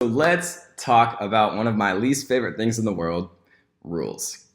Let's talk about one of my least favorite things in the world, rules.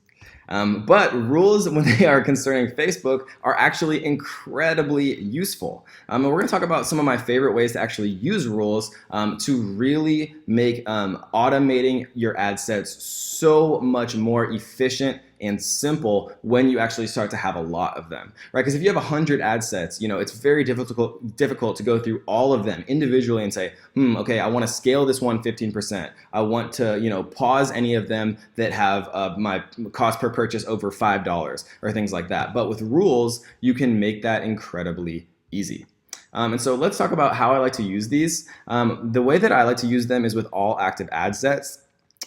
But rules, when they are concerning Facebook, are actually incredibly useful. And we're going to talk about some of my favorite ways to actually use rules to really make automating your ad sets so much more efficient and simple when you actually start to have a lot of them, right? Because if you have 100 ad sets, it's very difficult to go through all of them individually and say, okay, I want to scale this one 15%. I want to, pause any of them that have my cost per purchase over $5 or things like that. But with rules, you can make that incredibly easy. And so let's talk about how I like to use these. The way that I like to use them is with all active ad sets.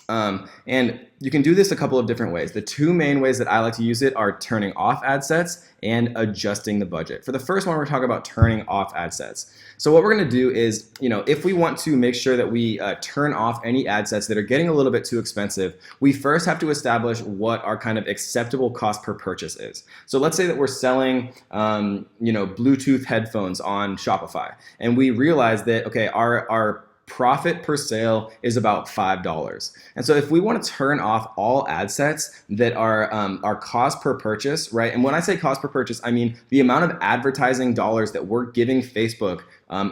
And you can do this a couple of different ways. The two main ways that I like to use it are turning off ad sets and adjusting the budget. For the first one, we're talking about turning off ad sets. So what we're going to do is, if we want to make sure that we turn off any ad sets that are getting a little bit too expensive, we first have to establish what our kind of acceptable cost per purchase is. So let's say that we're selling, Bluetooth headphones on Shopify, and we realize that, okay, our profit per sale is about $5. And so if we want to turn off all ad sets that are our cost per purchase, right? And when I say cost per purchase, I mean the amount of advertising dollars that we're giving Facebook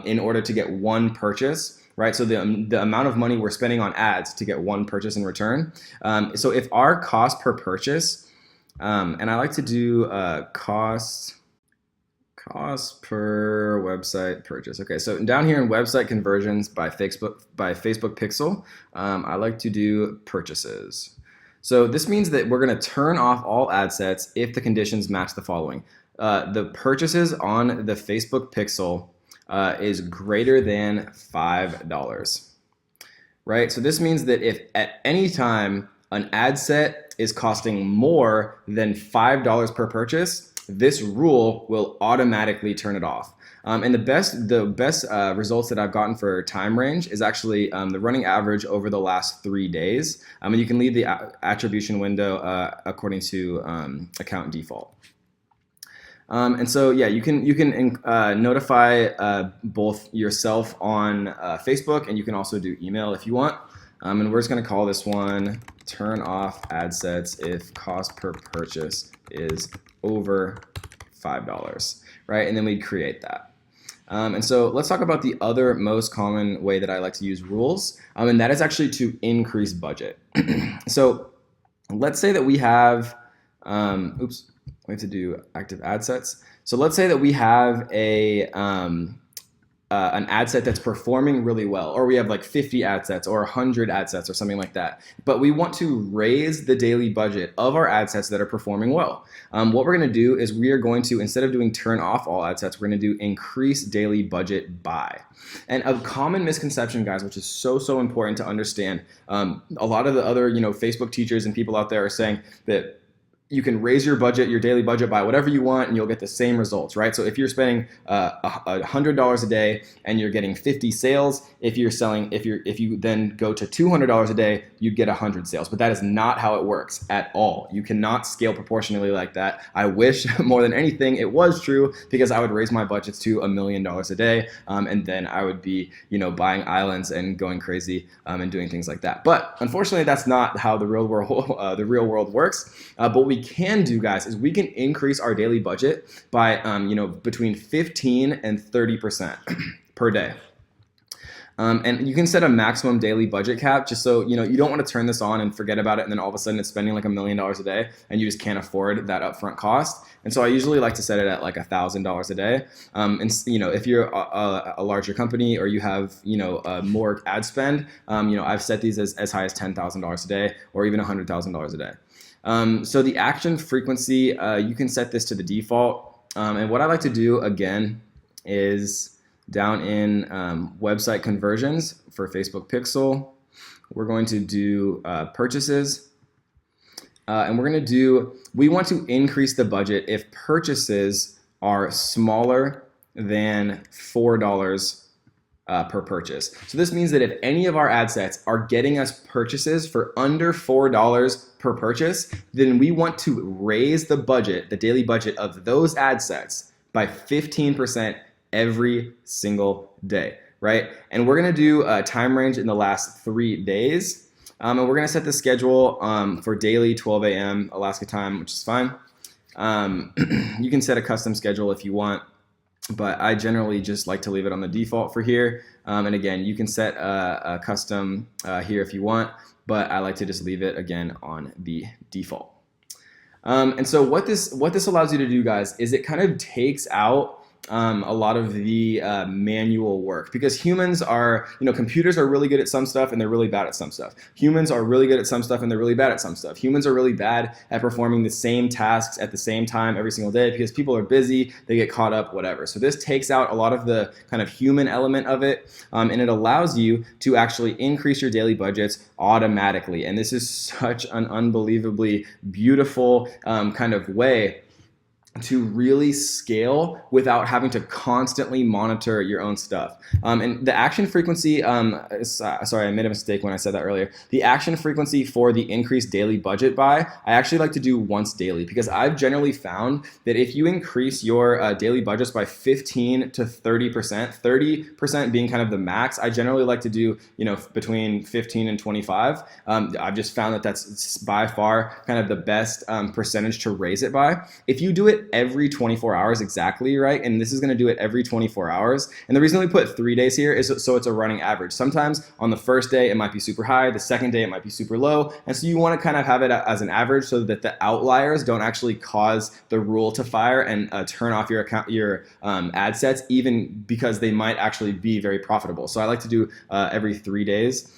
in order to get one purchase, right? So the amount of money we're spending on ads to get one purchase in return. So if our cost per purchase, and I like to do cost per website purchase. Okay, so down here in website conversions by Facebook Pixel, I like to do purchases. So this means that we're going to turn off all ad sets if the conditions match the following. The purchases on the Facebook Pixel is greater than $5, right? So this means that if at any time an ad set is costing more than $5 per purchase, this rule will automatically turn it off. And the best results that I've gotten for time range is actually the running average over the last 3 days. And you can leave the attribution window according to account default. And so yeah, you can notify both yourself on Facebook, and you can also do email if you want. And we're just going to call this one turn off ad sets if cost per purchase is over $5, right? And then we create that. And so let's talk about the other most common way that I like to use rules, and that is actually to increase budget. So let's say that we have, we have to do active ad sets. So let's say that we have an ad set that's performing really well, or we have like 50 ad sets or 100 ad sets or something like that. But we want to raise the daily budget of our ad sets that are performing well. What we're going to do is we are going to, instead of doing turn off all ad sets, we're going to do increase daily budget by. And a common misconception, guys, which is so important to understand, a lot of the other Facebook teachers and people out there are saying that you can raise your budget, your daily budget, by whatever you want, and you'll get the same results, right? So if you're spending $100 a day and you're getting 50 sales, if you then go to $200 a day, you get 100 sales. But that is not how it works at all. You cannot scale proportionally like that. I wish more than anything it was true, because I would raise my budgets to $1 million a day, and then I would be, buying islands and going crazy and doing things like that. But unfortunately, that's not how the real world works. But what we can do, guys, is we can increase our daily budget by between 15 and 30% per day. And you can set a maximum daily budget cap, just so you don't want to turn this on and forget about it, and then all of a sudden it's spending like $1 million a day and you just can't afford that upfront cost. And so I usually like to set it at like $1,000 a day. And if you're a larger company, or you have more ad spend, I've set these as high as $10,000 a day, or even $100,000 a day. So the action frequency, you can set this to the default. And what I like to do again is down in website conversions for Facebook Pixel, we're going to do purchases. And we want to increase the budget if purchases are smaller than $4 per purchase. So this means that if any of our ad sets are getting us purchases for under $4 per purchase, then we want to raise the budget, the daily budget of those ad sets, by 15% every single day, right? And we're gonna do a time range in the last 3 days. And we're gonna set the schedule for daily 12 a.m. Alaska time, which is fine. You can set a custom schedule if you want, but I generally just like to leave it on the default for here. And again, you can set a custom here if you want, but I like to just leave it again on the default. And so what this allows you to do, guys, is it kind of takes out a lot of the manual work, because humans are, computers are really good at some stuff and they're really bad at some stuff. Humans are really good at some stuff and they're really bad at some stuff. Humans are really bad at performing the same tasks at the same time every single day because people are busy, they get caught up, whatever. So this takes out a lot of the kind of human element of it, and it allows you to actually increase your daily budgets automatically. And this is such an unbelievably beautiful kind of way to really scale without having to constantly monitor your own stuff. And the action frequency, sorry, I made a mistake when I said that earlier. The action frequency for the increased daily budget buy, I actually like to do once daily, because I've generally found that if you increase your daily budgets by 15 to 30%, 30% being kind of the max, I generally like to do, between 15 and 25. I've just found that that's by far kind of the best percentage to raise it by. If you do it every 24 hours exactly, right? And this is gonna do it every 24 hours. And the reason we put 3 days here is so it's a running average. Sometimes on the first day it might be super high, the second day it might be super low. And so you wanna kind of have it as an average so that the outliers don't actually cause the rule to fire and turn off your account, your ad sets, even because they might actually be very profitable. So I like to do every 3 days.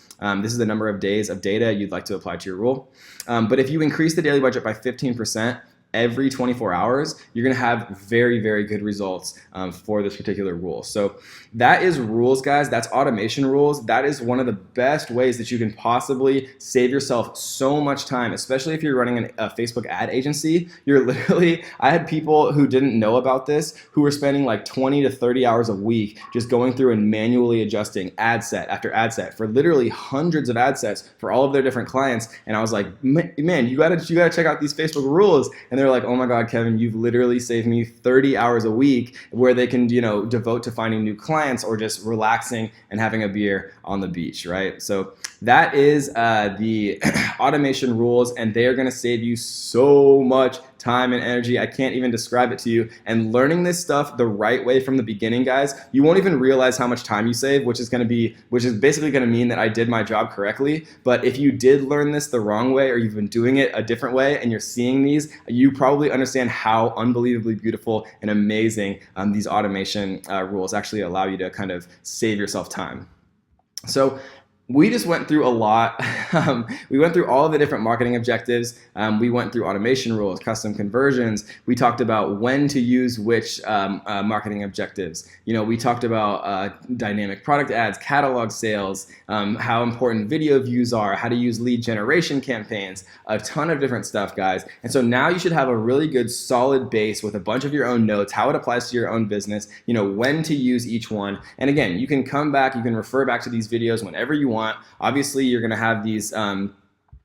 This is the number of days of data you'd like to apply to your rule. But if you increase the daily budget by 15%, every 24 hours, you're gonna have very, very good results for this particular rule. So that is rules, guys. That's automation rules. That is one of the best ways that you can possibly save yourself so much time, especially if you're running a Facebook ad agency. I had people who didn't know about this who were spending like 20 to 30 hours a week just going through and manually adjusting ad set after ad set for literally hundreds of ad sets for all of their different clients. And I was like, man, you gotta check out these Facebook rules. And they're like, oh my God, Kevin, you've literally saved me 30 hours a week where they can, devote to finding new clients or just relaxing and having a beer on the beach, right? So that is the automation rules, and they are gonna save you so much time and energy. I can't even describe it to you. And learning this stuff the right way from the beginning, guys, you won't even realize how much time you save, which is basically gonna mean that I did my job correctly. But if you did learn this the wrong way, or you've been doing it a different way and you're seeing these, you probably understand how unbelievably beautiful and amazing these automation rules actually allow you to kind of save yourself time. So we just went through a lot. We went through all of the different marketing objectives. We went through automation rules, custom conversions. We talked about when to use which marketing objectives. We talked about dynamic product ads, catalog sales, how important video views are, how to use lead generation campaigns, a ton of different stuff, guys. And so now you should have a really good solid base with a bunch of your own notes, how it applies to your own business, when to use each one. And again, you can come back, you can refer back to these videos whenever you want. Obviously, you're going to have these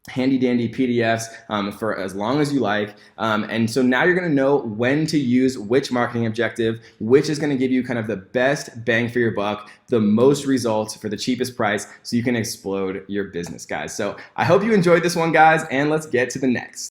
handy dandy PDFs for as long as you like. And so now you're going to know when to use which marketing objective, which is going to give you kind of the best bang for your buck, the most results for the cheapest price, so you can explode your business, guys. So I hope you enjoyed this one, guys, and let's get to the next.